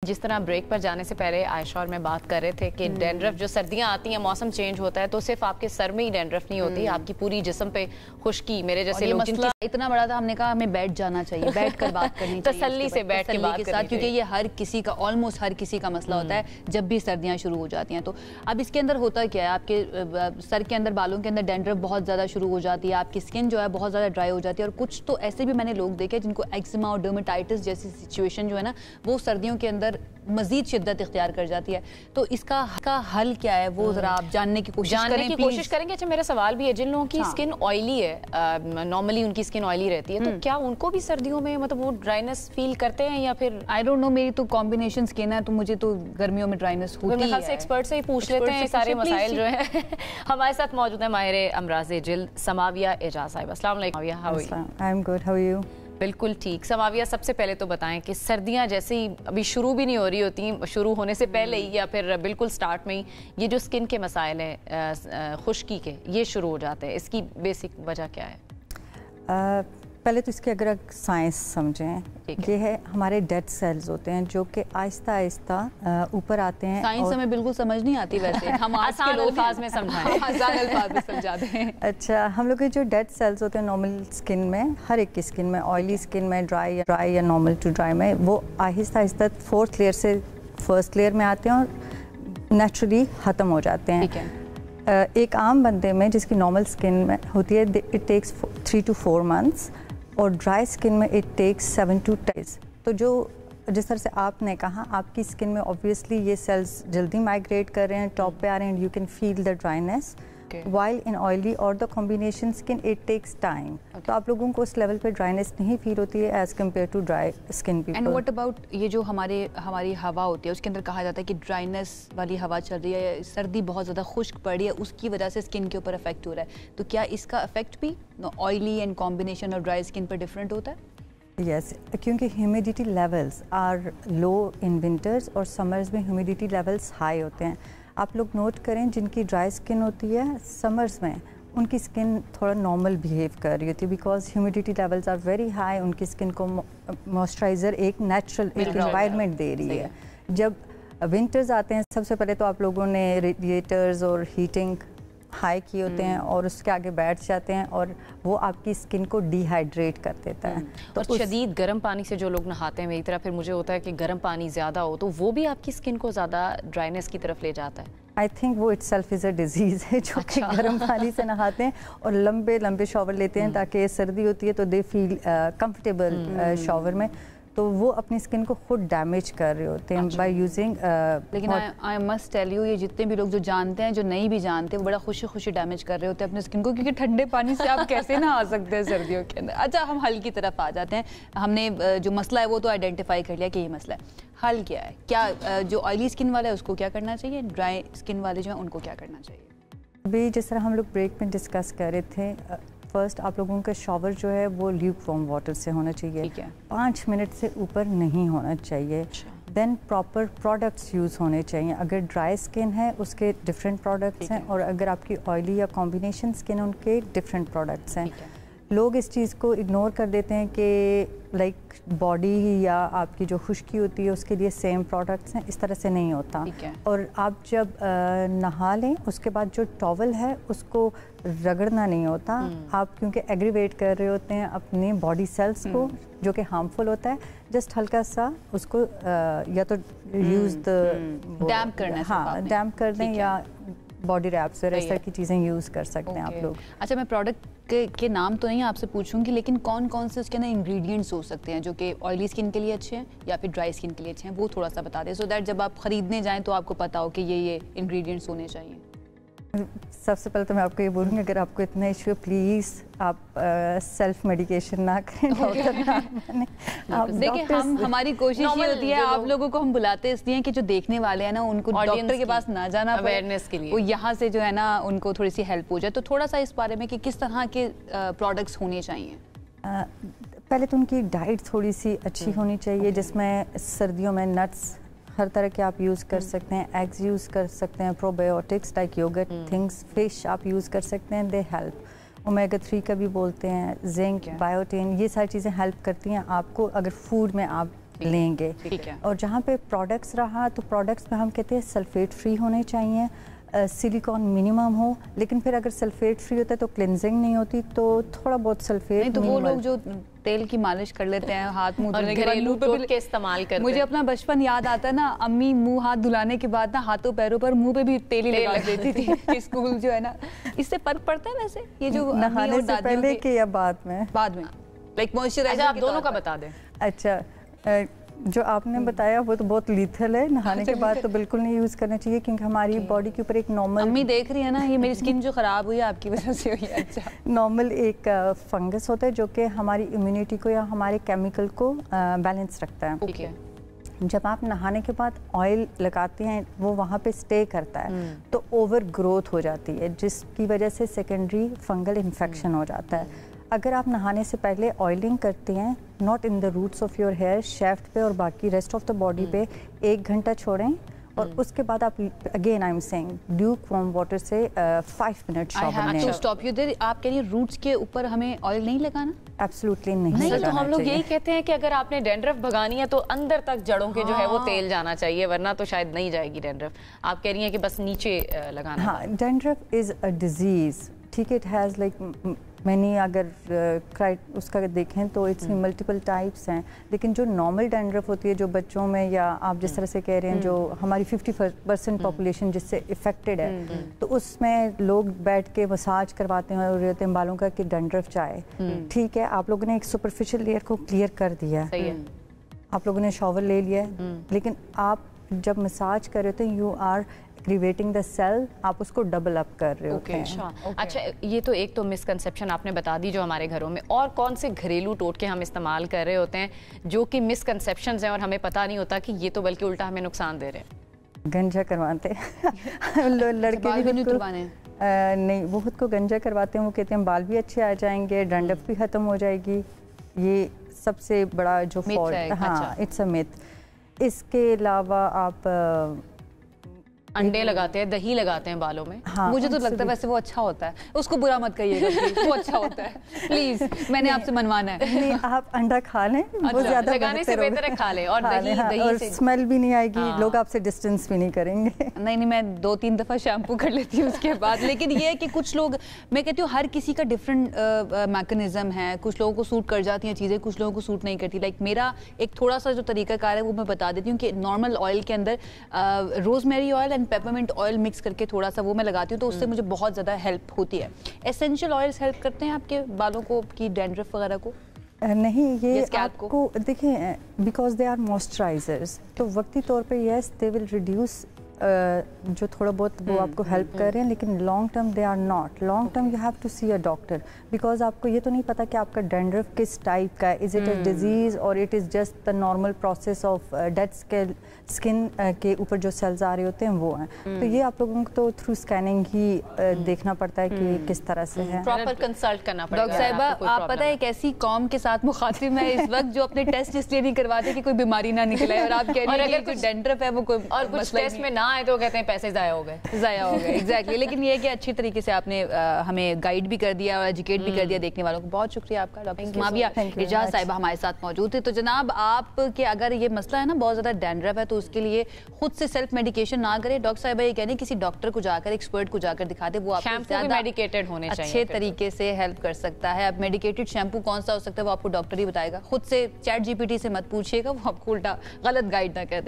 जिस तरह ब्रेक पर जाने से पहले आयशा और मैं बात कर रहे थे कि डैंड्रफ जो सर्दियां आती हैं, मौसम चेंज होता है तो सिर्फ आपके सर में ही डैंड्रफ नहीं होती, आपकी पूरी जिस्म पे खुश्की, मेरे जैसे लोग मसला इतना बड़ा था, हमने कहा हमें बैठ जाना चाहिए, बैठ कर बात करनी चाहिए तसल्ली से बैठ के बात करनी, क्योंकि ये हर किसी का, ऑलमोस्ट हर किसी का मसला होता है जब भी सर्दियां शुरू हो जाती हैं। तो अब इसके अंदर होता क्या है, आपके सर के अंदर, बालों के अंदर डैंड्रफ बहुत ज़्यादा शुरू हो जाती है, आपकी स्किन जो है बहुत ज़्यादा ड्राई हो जाती है, और कुछ तो ऐसे भी मैंने लोग देखे जिनको एक्जिमा और डर्मेटाइटिस जैसी सिचुएशन जो है ना वो सर्दियों के अंदर मजीद शिद्दत इख्तियार कर जाती है। तो इसका हल क्या है वो जरा आप जानने की कोशिश करेंगे। अच्छा, मेरा सवाल भी है, जिन लोगों की स्किन ऑयली है, नॉर्मली उनकी स्किन ऑयली रहती है, तो क्या उनको भी सर्दियों में मतलब वो ड्राइनेस फील करते हैं या फिर? आई डोंट नो, मेरी तो कॉम्बिनेशन स्किन है तो मुझे तो गर्मियों में ड्राइनेस होती है। एक्सपर्ट से ही पूछ लेते हैं सारे मसाइल जो है। हमारे साथ मौजूद है माहिर अमराज़े जिल्द समाविया एजाज साहिबा। अस्सलाम वालेकुम। How are you? I am good, how are you? बिल्कुल ठीक। समाविया, सबसे पहले तो बताएं कि सर्दियां जैसे ही अभी शुरू भी नहीं हो रही होती, शुरू होने से पहले ही या फिर बिल्कुल स्टार्ट में ही ये जो स्किन के मसाइल हैं खुश्की के, ये शुरू हो जाते हैं, इसकी बेसिक वजह क्या है? पहले तो इसकी अगर साइंस समझें, ये है हमारे डेड सेल्स होते हैं जो कि आहिस्ता आहिस्ता ऊपर आते हैं। साइंस हमें बिल्कुल समझ नहीं आती वैसे, हम आसान अल्फाज में समझाएं। आसान अल्फाज में समझाते हैं। अच्छा, हम लोग के जो डेड सेल्स होते हैं नॉर्मल स्किन में, हर एक की स्किन में, ऑयली स्किन में, ड्राई या नॉर्मल टू ड्राई में, वो आहिस्ता आहिस्ता फोर्थ लेयर से फर्स्ट लेयर में आते हैं और नेचुरली ख़त्म हो जाते हैं। एक आम बंदे में जिसकी नॉर्मल स्किन में होती है, इट टेक्स 3 to 4 months, और ड्राई स्किन में इट टेक्स 7 to 10 days। तो जो जिस तरह से आपने कहा, आपकी स्किन में ऑब्वियसली ये सेल्स जल्दी माइग्रेट कर रहे हैं, टॉप पे आ रहे हैं, you can feel the dryness, while in oily और the combination skin it takes time. तो आप लोगों को उस लेवल पे ड्राइनेस नहीं फील होती है as compare to dry skin people. And what about ये जो हमारी हवा होती है, उसके अंदर कहा जाता है कि ड्राइनेस वाली हवा चल रही है, सर्दी बहुत ज़्यादा खुश्क पड़ रही है, उसकी वजह से स्किन के ऊपर इफेक्ट हो रहा है। तो क्या इसका इफेक्ट भी ऑयली एंड कॉम्बिनेशन और ड्राई स्किन पर डिफरेंट होता है? यस, क्योंकि humidity levels are low in winters और समर्स में ह्यूमिडिटी लेवल्स हाई होते हैं। आप लोग नोट करें, जिनकी ड्राई स्किन होती है समर्स में, उनकी स्किन थोड़ा नॉर्मल बिहेव कर रही होती है because humidity levels are very high. उनकी स्किन को मॉइस्चराइज़र एक नेचुरल एक एनवायरनमेंट दे रही है। जब विंटर्स आते हैं, सबसे पहले तो आप लोगों ने रेडिएटर्स और हीटिंग हाई किए होते हैं और उसके आगे बैठ जाते हैं और वो आपकी स्किन को डिहाइड्रेट कर देता है। तो शदीद गर्म पानी से जो लोग नहाते हैं मेरी तरह, फिर मुझे होता है कि गर्म पानी ज़्यादा हो तो वो भी आपकी स्किन को ज़्यादा ड्राइनेस की तरफ ले जाता है। आई थिंक वो इटसेल्फ इज़ अ डिजीज़ है जो कि गर्म पानी से नहाते हैं और लंबे लंबे शॉवर लेते हैं ताकि सर्दी होती है तो दे फील कंफर्टेबल शॉवर में, तो वो अपनी स्किन को खुद डैमेज कर रहे होते हैं बाय यूजिंग। लेकिन आई मस्ट टेल यू, ये जितने भी लोग जो जानते हैं, जो नहीं भी जानते, वो बड़ा खुशी खुशी डैमेज कर रहे होते हैं अपने स्किन को, क्योंकि ठंडे पानी से आप कैसे ना आ सकते हैं सर्दियों के अंदर। अच्छा, हम हल की तरफ आ जाते हैं। हमने जो मसला है वो तो आइडेंटिफाई कर लिया कि ये मसला है। हल क्या है? क्या जो ऑयली स्किन वाला है उसको क्या करना चाहिए, ड्राई स्किन वाले जो हैं उनको क्या करना चाहिए? अभी जिस तरह हम लोग ब्रेक में डिस्कस कर रहे थे, फर्स्ट आप लोगों का शॉवर जो है वो ल्यूक वार्म वाटर से होना चाहिए, 5 मिनट से ऊपर नहीं होना चाहिए। देन प्रॉपर प्रोडक्ट्स यूज़ होने चाहिए। अगर ड्राई स्किन है उसके डिफरेंट प्रोडक्ट्स हैं और अगर आपकी ऑयली या कॉम्बिनेशन स्किन है उनके डिफरेंट प्रोडक्ट्स हैं। लोग इस चीज़ को इग्नोर कर देते हैं कि लाइक बॉडी या आपकी जो खुश्की होती है उसके लिए सेम प्रोडक्ट्स हैं, इस तरह से नहीं होता। और आप जब नहा लें उसके बाद जो टॉवल है उसको रगड़ना नहीं होता। आप क्योंकि एग्रीवेट कर रहे होते हैं अपने बॉडी सेल्स को जो कि हार्मफुल होता है, जस्ट हल्का सा उसको या तो यूज़ द डैम्प करना, हाँ डैम्प कर दें या बॉडी रैप्स और इस तरह की चीज़ें यूज़ कर सकते हैं आप लोग। अच्छा, मैं प्रोडक्ट के नाम तो नहीं आपसे पूछूंगी, लेकिन कौन कौन से उसके अंदर इंग्रेडिएंट्स हो सकते हैं जो कि ऑयली स्किन के लिए अच्छे हैं या फिर ड्राई स्किन के लिए अच्छे हैं, वो थोड़ा सा बता दें सो दैट जब आप ख़रीदने जाएं तो आपको पता हो कि ये इंग्रेडिएंट्स होने चाहिए। सबसे पहले तो मैं आपको ये बोलूँगी, अगर आपको इतना इशू है प्लीज़ आप सेल्फ मेडिकेशन ना करें। देखिए, हमारी कोशिश ये होती है, आप लोगों को हम बुलाते इसलिए कि जो देखने वाले हैं ना उनको डॉक्टर के पास ना जाना पड़े, अवेयरनेस के लिए वो यहाँ से जो है ना उनको थोड़ी सी हेल्प हो जाए। तो थोड़ा सा इस बारे में कि किस तरह के प्रोडक्ट्स होने चाहिए। पहले तो उनकी डाइट थोड़ी सी अच्छी होनी चाहिए जिसमें सर्दियों में नट्स हर तरह के आप यूज़ कर सकते हैं, एग्स यूज़ कर सकते हैं, probiotics like yogurt things, fish आप यूज़ कर सकते हैं, दे हेल्प। ओमेगा 3 का भी बोलते हैं, जिंक, बायोटिन, ये सारी चीज़ें हेल्प करती हैं आपको अगर फूड में आप लेंगे। ठीक है। और जहाँ पे प्रोडक्ट्स रहा तो प्रोडक्ट्स में हम कहते हैं सल्फेट फ्री होने चाहिए, सिलिकॉन मिनिमम हो, लेकिन फिर अगर सल्फेट फ्री होता है तो क्लिनजिंग नहीं होती, तो थोड़ा बहुत सल्फेट नहीं तो वो लोग जो तेल की मालिश कर लेते हैं हाथ मुंह धोने के बाद मुंह पे के इस्तेमाल करते हैं। मुझे अपना बचपन याद आता है ना, अम्मी मुंह हाथ धुलाने के बाद ना हाथों पैरों पर मुंह पे भी तेल ही लगा देती थी कि स्कूल जो है ना। इससे फर्क पड़ता है वैसे ये जो नहाने से पहले के या बाद में? बाद में, लाइक मॉइस्चराइजर। आप दोनों का बता दें। अच्छा, जो आपने बताया वो तो बहुत लीथल है, नहाने के बाद तो बिल्कुल नहीं यूज़ करना चाहिए, क्योंकि हमारी बॉडी के ऊपर एक नॉर्मल, अम्मी देख रही है ना, ये मेरी स्किन जो ख़राब हुई है आपकी वजह से हुई है। अच्छा, नॉर्मल एक फंगस होता है जो कि हमारी इम्यूनिटी को या हमारे केमिकल को बैलेंस रखता है। ओके। जब आप नहाने के बाद ऑयल लगाते हैं वो वहाँ पे स्टे करता है, तो ओवर ग्रोथ हो जाती है, जिसकी वजह से सेकेंडरी फंगल इन्फेक्शन हो जाता है। अगर आप नहाने से पहले ऑयलिंग करते हैं, not in the roots of your hair, shaft पे और बाकी रेस्ट ऑफ द बॉडी पे 1 घंटा छोड़ें, और उसके बाद आप again I am saying Luke warm water से 5 मिनट शॉवर लें। स्टॉप यू देयर, आप कह रही हैं रूट्स के ऊपर हमें ऑयल नहीं लगाना? एब्सोल्युटली नहीं नहीं, तो हम लोग चाहिए। यही कहते हैं कि अगर आपने डैंड्रफ भगानी है तो अंदर तक जड़ों के जो है वो तेल जाना चाहिए, वरना तो शायद नहीं जाएगी डैंड्रफ। आप कह रही हैं कि बस नीचे लगाना। हाँ, डैंड्रफ इज़ अ डिजीज़, ठीक है, इट हैज़ लाइक मैंने अगर उसका देखें तो इट्स मल्टीपल टाइप्स हैं, लेकिन जो नॉर्मल डैंड्रफ होती है जो बच्चों में, या आप जिस तरह से कह रहे हैं जो हमारी 50% पॉपुलेशन जिससे इफेक्टेड है, तो उसमें लोग बैठ के मसाज करवाते हैं और कहते हैं बालों का कि डैंड्रफ जाए। ठीक है, आप लोगों ने एक सुपरफिशियल लेयर को क्लियर कर दिया, सही है, आप लोगों ने शॉवर ले लिया, लेकिन आप जब मसाज कर रहे होते हैं you are activating the cell, आप उसको डबल अप कर रहे होते हैं। अच्छा, ये तो एक तो मिसकंसेप्शन आपने बता दी जो हमारे घरों में, और कौन से घरेलू टोटके हम इस्तेमाल कर रहे होते हैं जो कि मिसकंसेप्शंस हैं और हमें पता नहीं होता कि ये तो बल्कि उल्टा हमें नुकसान दे रहे हैं? गंजा करवाते हैं लड़के भी नहीं, वो खुद को गंजा करवाते हैं, वो कहते हैं बाल भी अच्छे आ जाएंगे, डंडफ भी खत्म हो जाएगी। ये सबसे बड़ा जो फॉल्ट है, हाँ, इट्स अ मिथ। इसके अलावा आप अंडे लगाते हैं, दही लगाते हैं बालों में। हाँ, मुझे तो लगता है वैसे वो अच्छा होता है, उसको बुरा मत कहिएगा प्लीज, वो अच्छा होता है प्लीज, मैंने आपसे मनवाना है। नहीं, आप अंडा खा लें, वो ज्यादा लगाने से बेहतर है खा लें, और दही से स्मेल भी नहीं आएगी, लोग आपसे डिस्टेंस भी नहीं करेंगे। नहीं, मैं 2-3 दफा शैम्पू कर लेती हूँ उसके बाद, लेकिन ये है कि कुछ लोग, मैं कहती हूँ हर किसी का डिफरेंट मैकेनिज्म है, कुछ लोगों को सूट कर जाती हैं चीज़ें, कुछ लोगों को सूट नहीं करती। लाइक मेरा एक थोड़ा सा जो तरीकाकार है वो मैं बता देती हूँ कि नॉर्मल ऑयल के अंदर rosemary oil and peppermint oil mix करके थोड़ा सा वो मैं लगाती हूँ, तो उससे मुझे बहुत ज़्यादा हेल्प होती है। एसेंशियल ऑयल्स हेल्प करते हैं आपके बालों को की डैंड्रफ वगैरह को? नहीं, ये आपको देखिए, बिकॉज दे आर मॉइस्चराइजर्स, तो वक्ती तौर पे यस दे विल रिड्यूस, जो थोड़ा बहुत वो आपको हेल्प कर रहे हैं, लेकिन long term they are not. Long term you have to see a doctor, because आपको ये तो नहीं पता कि आपका डैंड्रफ किस टाइप का है, इज इट अ डिजीज और it is just the normal process of dead skin के ऊपर जो सेल्स आ रहे होते हैं वो हैं। तो ये आप लोगों को तो थ्रू स्कैनिंग ही देखना पड़ता है कि किस तरह से है, प्रॉपर कंसल्ट करना पड़ेगा। डॉक्टर साहिबा, आप पता है एक ऐसी कौम के साथ मुखातिब है इस वक्त जो अपने टेस्ट इसलिए नहीं करवाते कि कोई बीमारी ना निकले, और आप कह रही हैं कि जो डैंड्रफ है वो कोई और कुछ टेस्ट में ना आए तो कहते हैं पैसे ज़ाया हो गए, एग्जैक्टली। लेकिन ये है कि अच्छी तरीके से आपने हमें गाइड भी कर दिया और एजुकेट भी कर दिया देखने वालों को। बहुत शुक्रिया आपका डॉक्टर माविया इजाज साहिबा हमारे साथ मौजूद थे। तो जनाब, आपके अगर ये मसला है ना बहुत ज़्यादा डैंड्रफ है, तो उसके लिए खुद से सेल्फ मेडिकेशन ना करें। डॉक्टर साहिबा ये कहने किसी डॉक्टर को जाकर, एक्सपर्ट को जाकर दिखा दे, वो आपको मेडिकेटेड होने चाहिए, अच्छे तरीके से हेल्प कर सकता है। अब मेडिकेटेड शैम्पू कौन सा हो सकता है वो आपको डॉक्टर ही बताएगा, खुद से चैट जीपीटी से मत पूछिएगा, वो आपको उल्टा गलत गाइड ना कर दे।